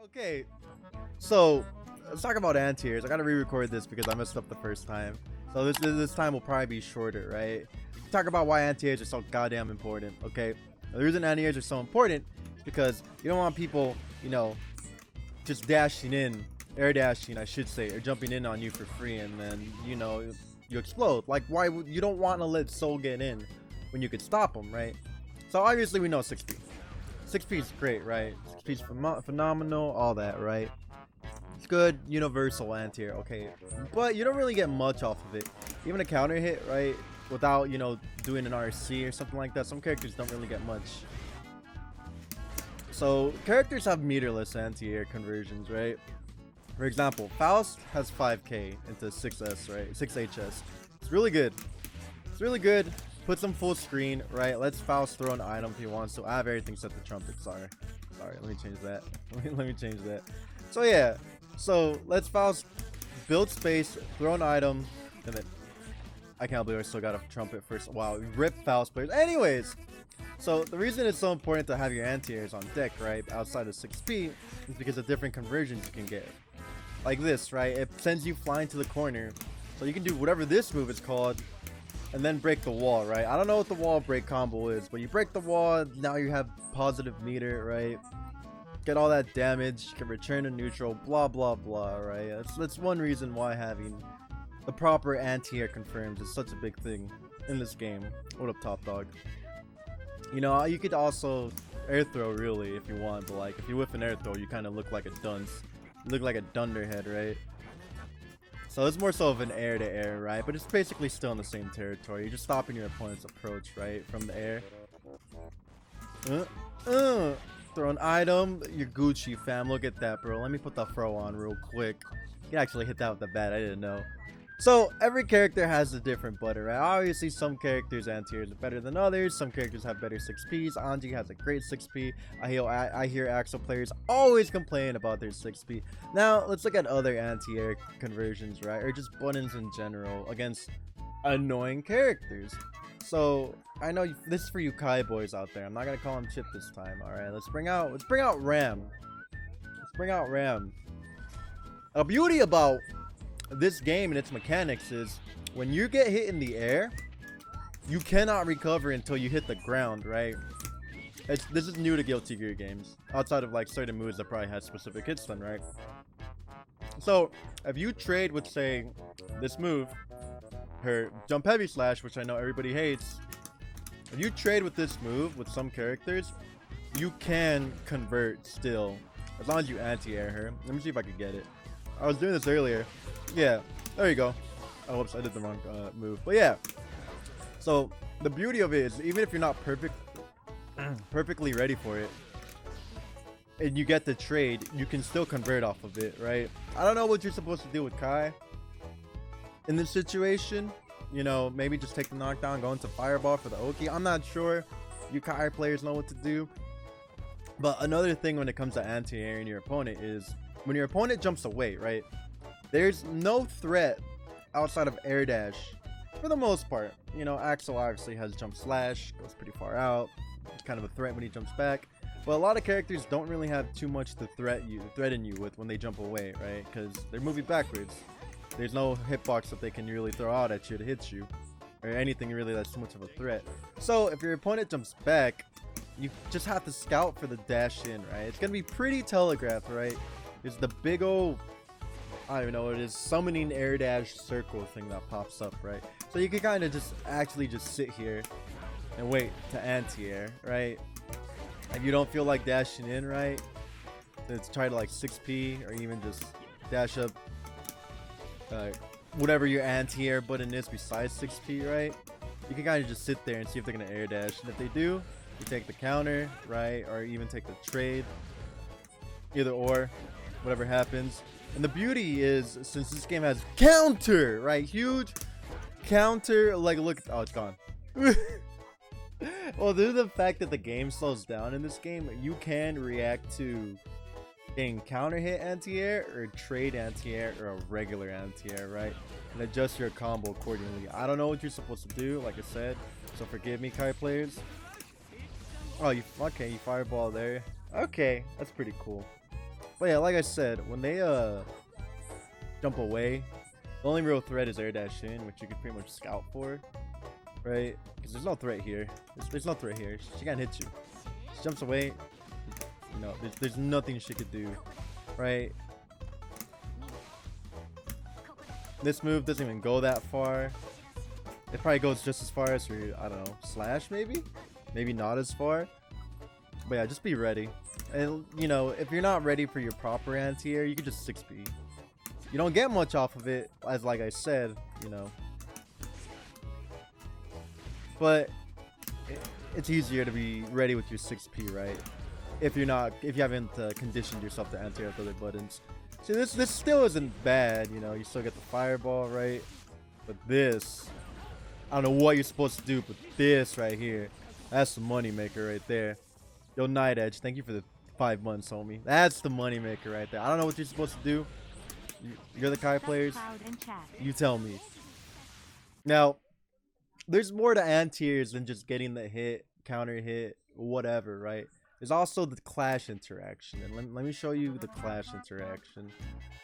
Okay, so let's talk about anti-airs. I gotta re-record this because I messed up the first time. So this time will probably be shorter, right? Talk about why anti-airs are so goddamn important. Okay, the reason anti-airs are so important is because you don't want people, just dashing in, air dashing, I should say, or jumping in on you for free, and then you explode. Like, why would you don't want to let Soul get in when you could stop them, right? So obviously we know 6P. 6P is great, right? 6P is phenomenal, all that, right? It's good, universal anti-air, okay. But you don't really get much off of it. Even a counter hit, right? Without, doing an RC or something like that, some characters don't really get much. So, characters have meterless anti-air conversions, right? For example, Faust has 5k into 6S, right? 6HS. It's really good. It's really good. Puts him full screen, right? Let's Faust throw an item if he wants to. I have everything set to trumpet. Sorry, let me change that. Let me change that. So yeah, so let's Faust build space, throw an item, and then I can't believe I still got a trumpet first. Wow, rip Faust players. Anyways, so the reason it's so important to have your anti-airs on deck, right, outside of 6P, is because of different conversions you can get. Like this, right? It sends you flying to the corner, so you can do whatever this move is called. And then break the wall, right? I don't know what the wall break combo is, but you break the wall, now you have positive meter, right? Get all that damage, can return to neutral, blah blah blah, right? That's one reason why having the proper anti-air confirms is such a big thing in this game. What up, Top Dog? You could also air throw really if you want, but like if you whiff an air throw, you kind of look like a dunce. You look like a dunderhead, right? So it's more so of an air to air, right? But it's basically still in the same territory. You're just stopping your opponent's approach, right? From the air. Throw an item. You're Gucci, fam. Look at that, bro. Let me put the throw on real quick. You can actually hit that with the bat. I didn't know. So every character has a different butter, right? Obviously, some characters anti-airs are better than others. Some characters have better 6Ps. Anji has a great 6P. I hear Axel players always complain about their 6P. Now, let's look at other anti-air conversions, right? Or just buttons in general against annoying characters. So I know this is for you Kai boys out there. I'm not gonna call him Chip this time. All right, let's bring out Ram. Let's bring out Ram. A beauty about this game and its mechanics is when you get hit in the air, you cannot recover until you hit the ground, right? This is new to Guilty Gear games, outside of like certain moves that probably had specific hits then, right? So if you trade with, say, this move, her jump heavy slash, which I know everybody hates, if you trade with this move with some characters, you can convert still, as long as you anti-air her. Let me see if I can get it. I was doing this earlier. Yeah, there you go. Oh, whoops, I did the wrong move. But yeah, so the beauty of it is even if you're not perfectly ready for it, and you get the trade, you can still convert off of it, right? I don't know what you're supposed to do with Kai in this situation. Maybe just take the knockdown, go into Fireball for the Oki. I'm not sure. You Kai players know what to do. But another thing when it comes to anti-airing your opponent is when your opponent jumps away, right? There's no threat outside of air dash for the most part. Axel obviously has jump slash, goes pretty far out. It's kind of a threat when he jumps back. But a lot of characters don't really have too much to threaten you with when they jump away, right? Because they're moving backwards. There's no hitbox that they can really throw out at you to hit you, or anything really that's too much of a threat. So if your opponent jumps back, you just have to scout for the dash in, right? It's gonna be pretty telegraphed, right? There's the big old, I don't even know what it is, summoning air dash circle thing that pops up, right? So you can kind of just sit here and wait to anti-air, right? If you don't feel like dashing in, right, let's try to like 6P or even just dash up whatever your anti-air button is besides 6P, right? You can kind of just sit there and see if they're gonna air dash, and if they do, you take the counter, right, or even take the trade, either or, whatever happens. And the beauty is, since this game has counter, right, huge counter, like look, oh, it's gone. Well, due to the fact that the game slows down in this game, you can react to in counter hit anti-air or trade anti-air or a regular anti-air, right? And adjust your combo accordingly. I don't know what you're supposed to do, like I said, so forgive me, Kai players. Oh, you fireball there. Okay, that's pretty cool. But yeah, like I said, when they jump away, the only real threat is air dash in, which you can pretty much scout for, right? Because there's no threat here. There's no threat here. She can't hit you. She jumps away. You know, there's nothing she could do, right? This move doesn't even go that far. It probably goes just as far as your, I don't know, slash maybe? Maybe not as far. But yeah, just be ready. And, you know, if you're not ready for your proper anti-air, you can just 6B. You don't get much off of it, as like I said, you know. But it's easier to be ready with your 6P, right? If you haven't conditioned yourself to anti-air with other buttons. See, this still isn't bad, you know. You still get the fireball, right? But this, I don't know what you're supposed to do, but this right here, that's the money maker right there. Yo, Night Edge, thank you for the 5 months, homie. That's the money maker right there. I don't know what you're supposed to do. You're the Kai players. You tell me. Now, there's more to anti-airs than just getting the hit, counter hit, whatever, right? There's also the clash interaction, and let me show you the clash interaction.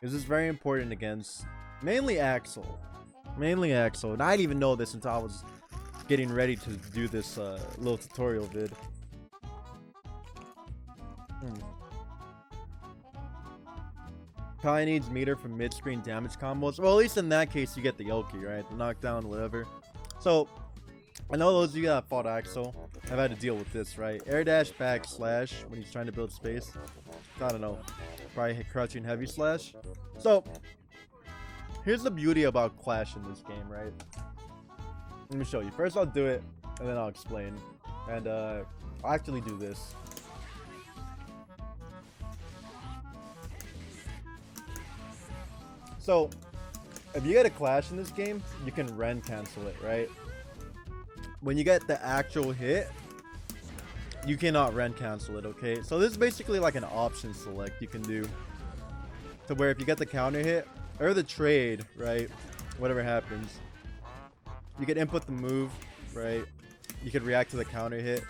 This is very important against mainly Axel. Mainly Axel, and I didn't even know this until I was getting ready to do this little tutorial vid. Kai needs meter from mid-screen damage combos. Well, at least in that case, you get the Yoki, right? The knockdown, whatever. So, I know those of you that fought Axel have had to deal with this, right? Air dash back slash when he's trying to build space. I don't know. Probably hit crouching heavy slash. So, here's the beauty about Clash in this game, right? Let me show you. First, I'll do it, and then I'll explain. And I'll actually do this. So, if you get a Clash in this game, you can Ren cancel it, right? When you get the actual hit, you cannot Ren cancel it, okay? So this is basically like an option select you can do. To where if you get the counter hit, or the trade, right? Whatever happens, you can input the move, right? You can react to the counter hit.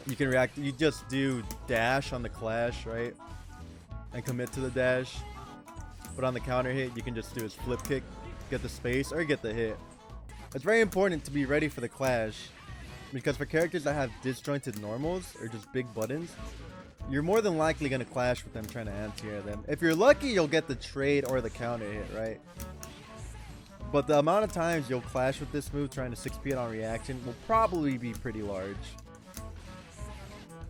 You can react, you just do dash on the Clash, right? And commit to the dash. But on the counter hit, you can just do his flip kick, get the space, or get the hit. It's very important to be ready for the Clash, because for characters that have disjointed normals, or just big buttons, you're more than likely going to clash with them trying to anti-air them. If you're lucky, you'll get the trade or the counter hit, right? But the amount of times you'll clash with this move trying to 6P it on reaction will probably be pretty large.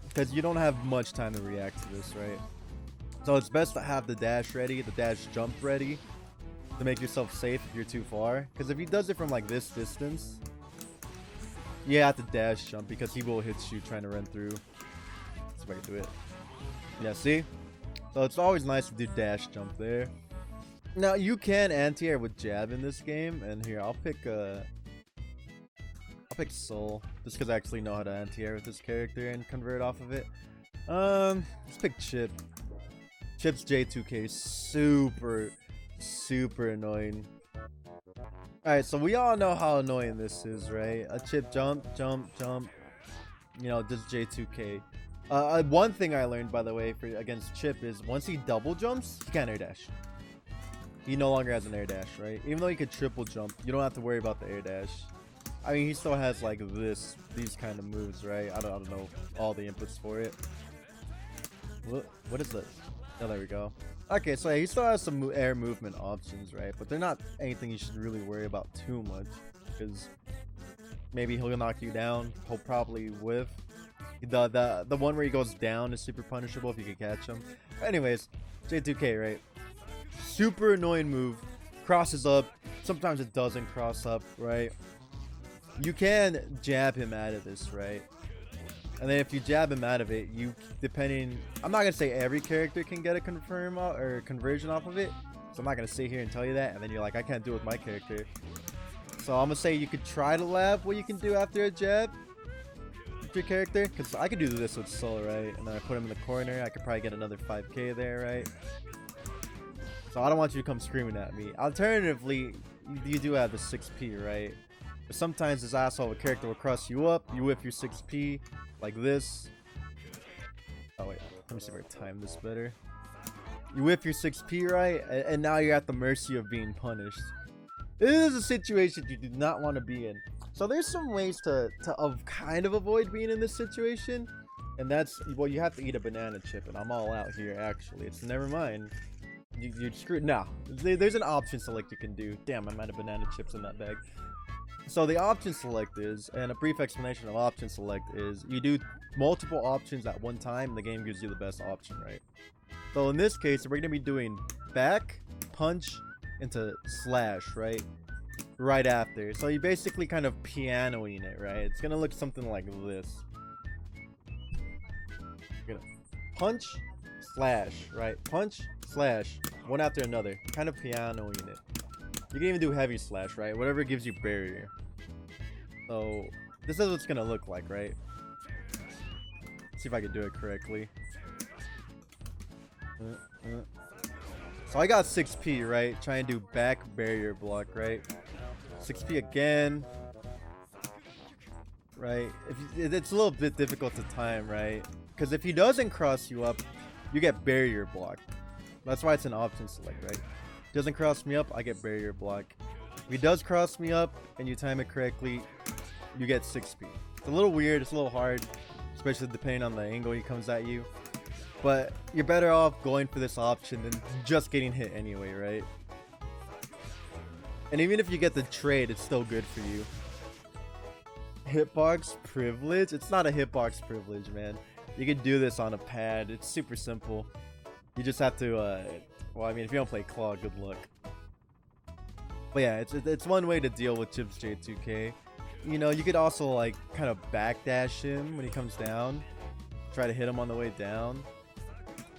Because you don't have much time to react to this, right? So it's best to have the dash ready, the dash jump ready, to make yourself safe if you're too far. Because if he does it from like this distance, you have to dash jump because he will hit you trying to run through. That's the way to do it. Yeah, see? So it's always nice to do dash jump there. Now you can anti-air with jab in this game, and here I'll pick Soul just because I actually know how to anti-air with this character and convert off of it. Let's pick Chip. Chip's J2K super annoying. Alright, so we all know how annoying this is, right? A Chip jump, you know, just J2K. One thing I learned, by the way, against Chip is once he double jumps, he can't air dash. He no longer has an air dash, right? Even though he could triple jump, you don't have to worry about the air dash. I mean, he still has like these kind of moves, right? I don't know all the inputs for it. What is this? Oh, there we go. Okay, so yeah, he still has some air movement options, right? But they're not anything you should really worry about too much, because maybe he'll knock you down. He'll probably whiff. The one where he goes down is super punishable if you can catch him. Anyways, J2K, right? Super annoying move. Crosses up. Sometimes it doesn't cross up, right? You can jab him out of this, right? And then if you jab him out of it, I'm not gonna say every character can get a confirm or conversion off of it, so I'm not gonna sit here and tell you that, and then you're like, I can't do it with my character. So I'm gonna say you could try to lab what you can do after a jab with your character, because I could do this with Soul, right? And then I put him in the corner, I could probably get another 5k there, right? So I don't want you to come screaming at me. Alternatively, you do have the 6p, right? But sometimes this asshole of a character will cross you up, you whip your 6p like this. Oh wait, Let me see if I can time this better. You whip your 6p, right? And now you're at the mercy of being punished. This is a situation you do not want to be in. So there's some ways to kind of avoid being in this situation. And that's, well, you have to eat a banana chip. And I'm all out here, actually. It's never mind. You screwed. No. There's an option select you can do. Damn, I'm out of banana chips in that bag. So the option select is, and a brief explanation of option select is, you do multiple options at one time. And the game gives you the best option, right? So in this case, we're going to be doing back, punch, into slash, right? Right after. So you basically kind of pianoing it, right? It's going to look something like this. You're gonna punch, slash, right? Punch, slash, one after another. Kind of pianoing it. You can even do heavy slash, right? Whatever gives you barrier. So this is what it's going to look like, right? Let's see if I can do it correctly. So I got 6p, right? Trying to do back barrier block, right? 6p again, right? It's a little bit difficult to time, right? Because if he doesn't cross you up, you get barrier block. That's why it's an option select, right? Doesn't cross me up, I get barrier block. If he does cross me up and you time it correctly, you get 6p. It's a little weird, it's a little hard, especially depending on the angle he comes at you. But you're better off going for this option than just getting hit anyway, right? And even if you get the trade, it's still good for you. Hitbox privilege? It's not a hitbox privilege, man. You can do this on a pad. It's super simple. You just have to, well, I mean, if you don't play Claw, good luck. But yeah, it's one way to deal with Chips J2K. You know, you could also, like, kind of backdash him when he comes down. Try to hit him on the way down.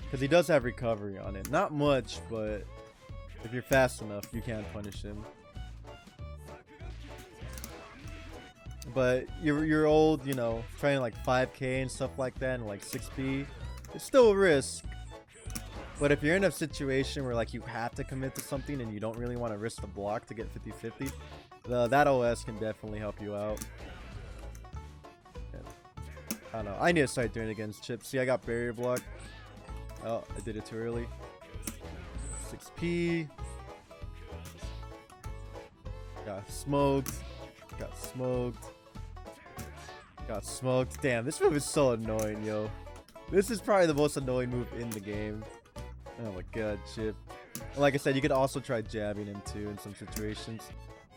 Because he does have recovery on it. Not much, but if you're fast enough, you can punish him. But you're old, you know, trying like 5k and stuff like that, and like 6p. It's still a risk. But if you're in a situation where like you have to commit to something and you don't really want to risk the block to get 50-50, that OS can definitely help you out. I don't know. I need to start doing it against Chips. See, I got barrier block. Oh, I did it too early. 6p. Got smoked. Got smoked. Got smoked. Damn, this move is so annoying, yo. This is probably the most annoying move in the game. Oh my god, Chip. Like I said, you could also try jabbing him too in some situations.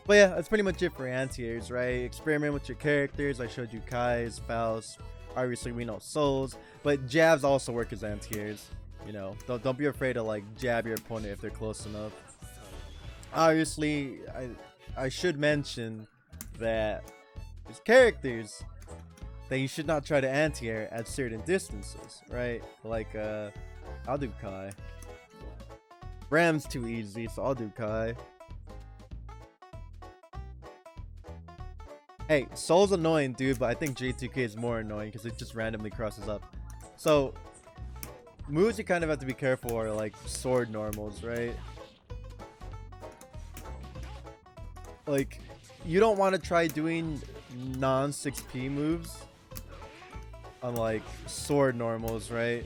But yeah, that's pretty much it for anti-airs, right? Experiment with your characters. I showed you Kai's, Faust. Obviously, we know Souls, but jabs also work as anti-airs. You know, don't be afraid to like jab your opponent if they're close enough. Obviously, I should mention that there's characters that you should not try to anti-air at certain distances, right? Like, I'll do Kai. Ram's too easy, so I'll do Kai. Hey, Soul's annoying, dude, but I think J2K is more annoying because it just randomly crosses up. So, moves you kind of have to be careful are like sword normals, right? Like, you don't want to try doing non-6p moves on like sword normals, right?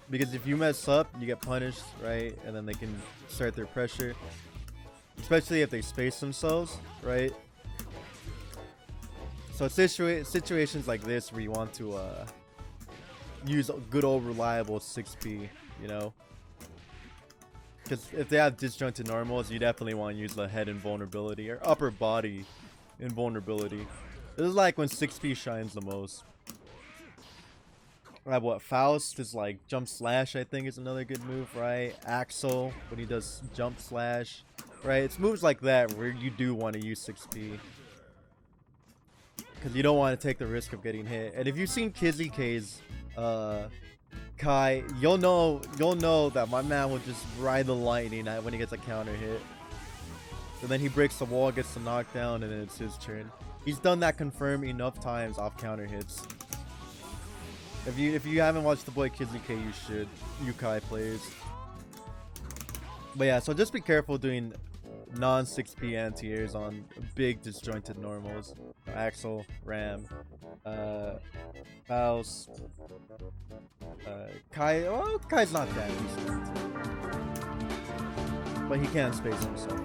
Because if you mess up, you get punished, right? And then they can start their pressure. Especially if they space themselves, right? So situations like this where you want to use good old reliable 6p, you know? Because if they have disjointed normals, you definitely want to use the head invulnerability or upper body invulnerability. This is like when 6p shines the most. What, Faust is like jump slash, I think is another good move, right? Axel, when he does jump slash, right? It's moves like that where you do want to use 6p. Because you don't want to take the risk of getting hit. And if you've seen Kizzy K's Kai, you'll know that my man will just ride the lightning when he gets a counter hit. And then he breaks the wall, gets the knockdown, and then it's his turn. He's done that confirm enough times off counter hits. If you haven't watched the boy Kizzy K, you should. You Kai plays. But yeah, so just be careful doing non 6p anti-airs on big disjointed normals. Axel, Ram, Faust, Kai. Oh, Kai's not that decent, but he can space himself.